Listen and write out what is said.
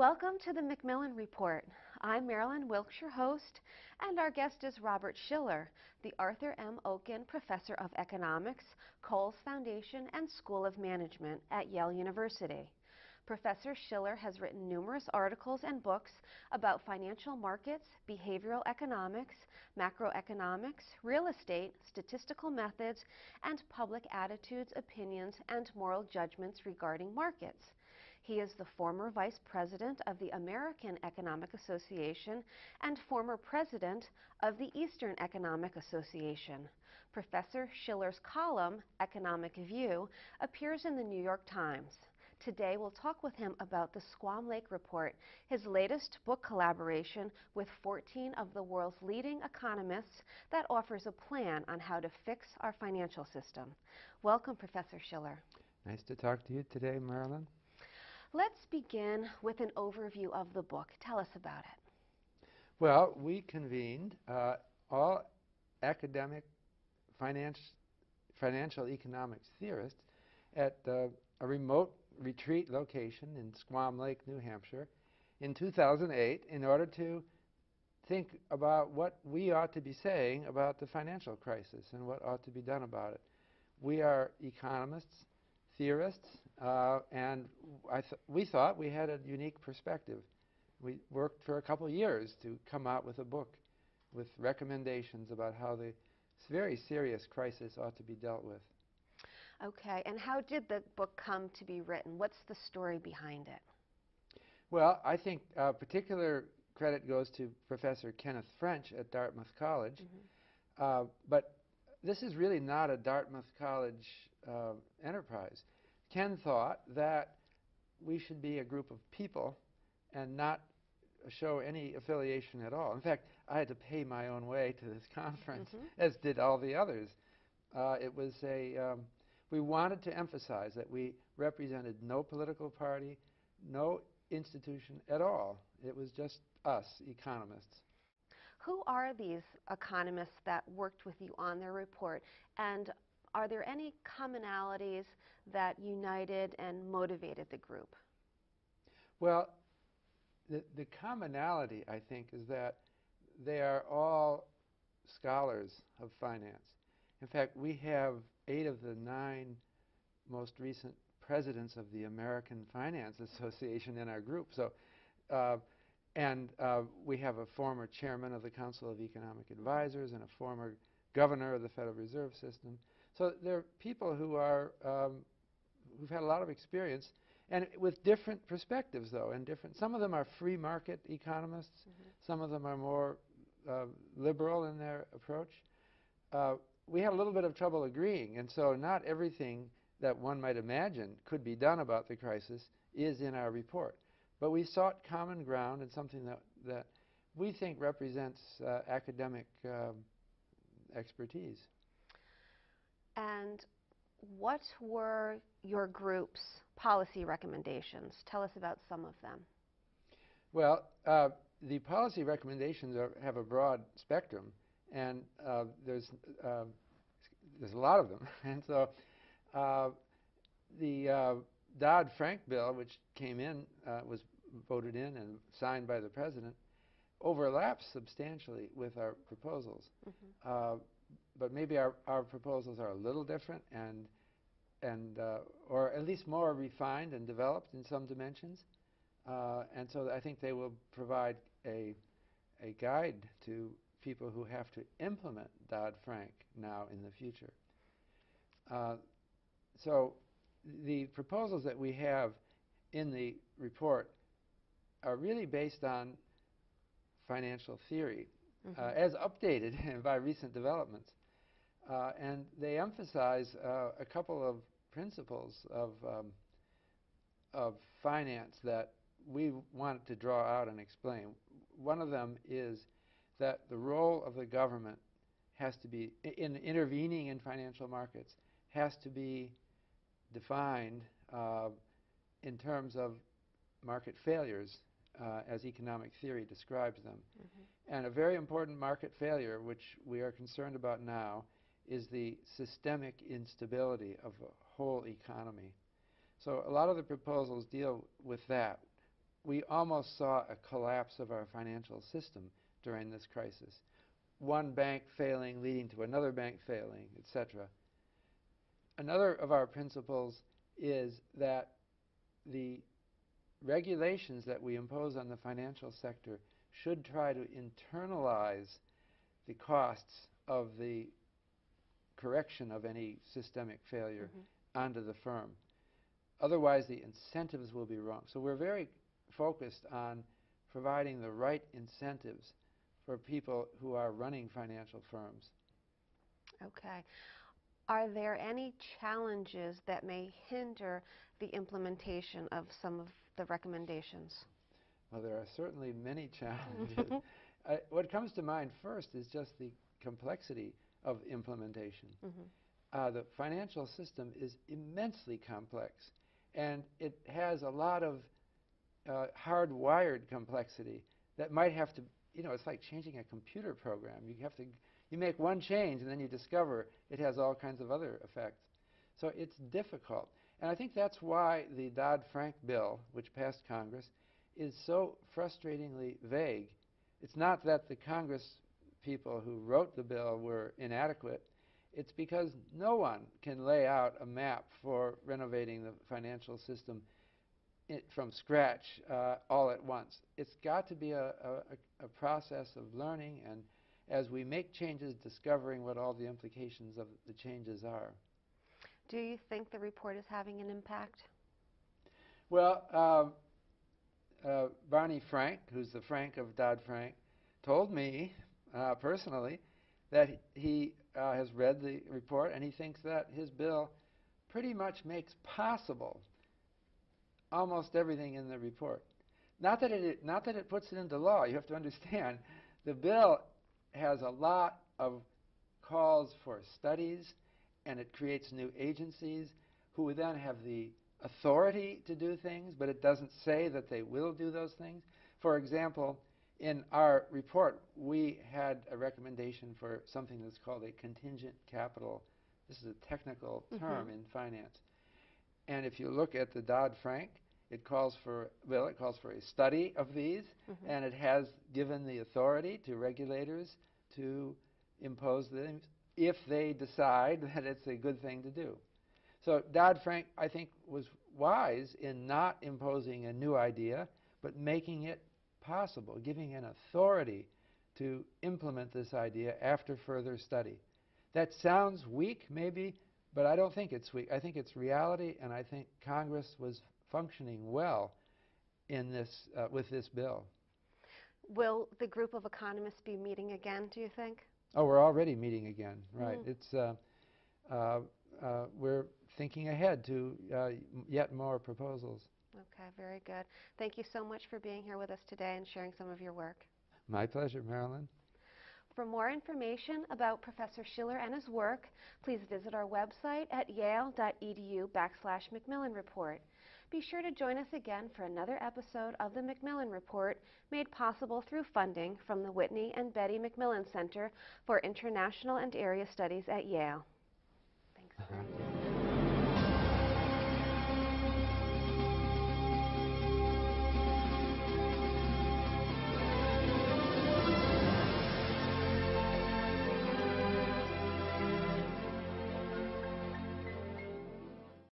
Welcome to the Macmillan Report. I'm Marilyn Wilkes, your host, and our guest is Robert Shiller, the Arthur M. Okun Professor of Economics, Coles Foundation, and School of Management at Yale University. Professor Shiller has written numerous articles and books about financial markets, behavioral economics, macroeconomics, real estate, statistical methods, and public attitudes, opinions, and moral judgments regarding markets. He is the former vice president of the American Economic Association and former president of the Eastern Economic Association. Professor Shiller's column, Economic View, appears in the New York Times. Today we'll talk with him about the Squam Lake Report, his latest book collaboration with 14 of the world's leading economists that offers a plan on how to fix our financial system. Welcome, Professor Shiller. Nice to talk to you today, Marilyn. Let's begin with an overview of the book. Tell us about it. Well, we convened all academic financial economics theorists at a remote retreat location in Squam Lake, New Hampshire in 2008 in order to think about what we ought to be saying about the financial crisis and what ought to be done about it. We are economists, theorists, and we thought we had a unique perspective. We worked for a couple of years to come out with a book with recommendations about how the very serious crisis ought to be dealt with. Okay, and how did the book come to be written? What's the story behind it? Well, I think particular credit goes to Professor Kenneth French at Dartmouth College, but this is really not a Dartmouth College enterprise. Ken thought that we should be a group of people and not show any affiliation at all. In fact, I had to pay my own way to this conference, as did all the others. It was we wanted to emphasize that we represented no political party, no institution at all. It was just us, economists. Who are these economists that worked with you on their report, and are there any commonalities that united and motivated the group? Well, the commonality, I think, is that they are all scholars of finance. In fact, we have 8 of the 9 most recent presidents of the American Finance Association in our group. So, we have a former chairman of the Council of Economic Advisors and a former governor of the Federal Reserve System. So they're people who are who've had a lot of experience, and with different perspectives, though, and different. Some of them are free market economists. Some of them are more liberal in their approach. We had a little bit of trouble agreeing, and so not everything that one might imagine could be done about the crisis is in our report. But we sought common ground and something that we think represents academic expertise. And what were your group's policy recommendations? Tell us about some of them. Well, the policy recommendations have a broad spectrum, and there's a lot of them. And so the Dodd-Frank bill, which came in, was voted in and signed by the president, overlaps substantially with our proposals. But maybe our proposals are a little different or at least more refined and developed in some dimensions. And so I think they will provide a guide to people who have to implement Dodd-Frank now in the future. So the proposals that we have in the report are really based on financial theory, as updated by recent developments. And they emphasize a couple of principles of finance that we wanted to draw out and explain. One of them is that the role of the government has to be, in intervening in financial markets, has to be defined in terms of market failures as economic theory describes them. And a very important market failure, which we are concerned about now, is the systemic instability of a whole economy. So a lot of the proposals deal with that. we almost saw a collapse of our financial system during this crisis. One bank failing, leading to another bank failing, etc. Another of our principles is that the regulations that we impose on the financial sector should try to internalize the costs of the correction of any systemic failure onto the firm. Otherwise, the incentives will be wrong. So we're very focused on providing the right incentives for people who are running financial firms. Okay. Are there any challenges that may hinder the implementation of some of the recommendations? Well, there are certainly many challenges. What comes to mind first is just the complexity of implementation. The financial system is immensely complex, and it has a lot of hardwired complexity that might have to, it's like changing a computer program. You make one change and then you discover it has all kinds of other effects. So it's difficult. And I think that's why the Dodd-Frank bill, which passed Congress, is so frustratingly vague. It's not that the Congress people who wrote the bill were inadequate. It's because no one can lay out a map for renovating the financial system from scratch all at once. It's got to be a process of learning, and as we make changes, discovering what all the implications of the changes are. Do you think the report is having an impact? Well, Barney Frank, who's the Frank of Dodd-Frank, told me personally that he has read the report and he thinks that his bill pretty much makes possible almost everything in the report. Not that it puts it into law. You have to understand, the bill has a lot of calls for studies, and it creates new agencies who then have the authority to do things, but it doesn't say that they will do those things. For example, in our report, we had a recommendation for something that's called a contingent capital. This is a technical term in finance. And if you look at the Dodd-Frank, it calls for a study of these, and it has given the authority to regulators to impose them if they decide that it's a good thing to do. So Dodd-Frank, I think, was wise in not imposing a new idea, but making it possible, giving an authority to implement this idea after further study. That sounds weak, maybe, but I don't think it's weak. I think it's reality, and I think Congress was functioning well in this, with this bill. Will the group of economists be meeting again, do you think? Oh, we're already meeting again, right. It's, we're thinking ahead to yet more proposals. Okay, very good. Thank you so much for being here with us today and sharing some of your work. My pleasure, Marilyn. For more information about Professor Schiller and his work, please visit our website at yale.edu/Macmillan Report. Be sure to join us again for another episode of the Macmillan Report, made possible through funding from the Whitney and Betty Macmillan Center for International and Area Studies at Yale. Thanks.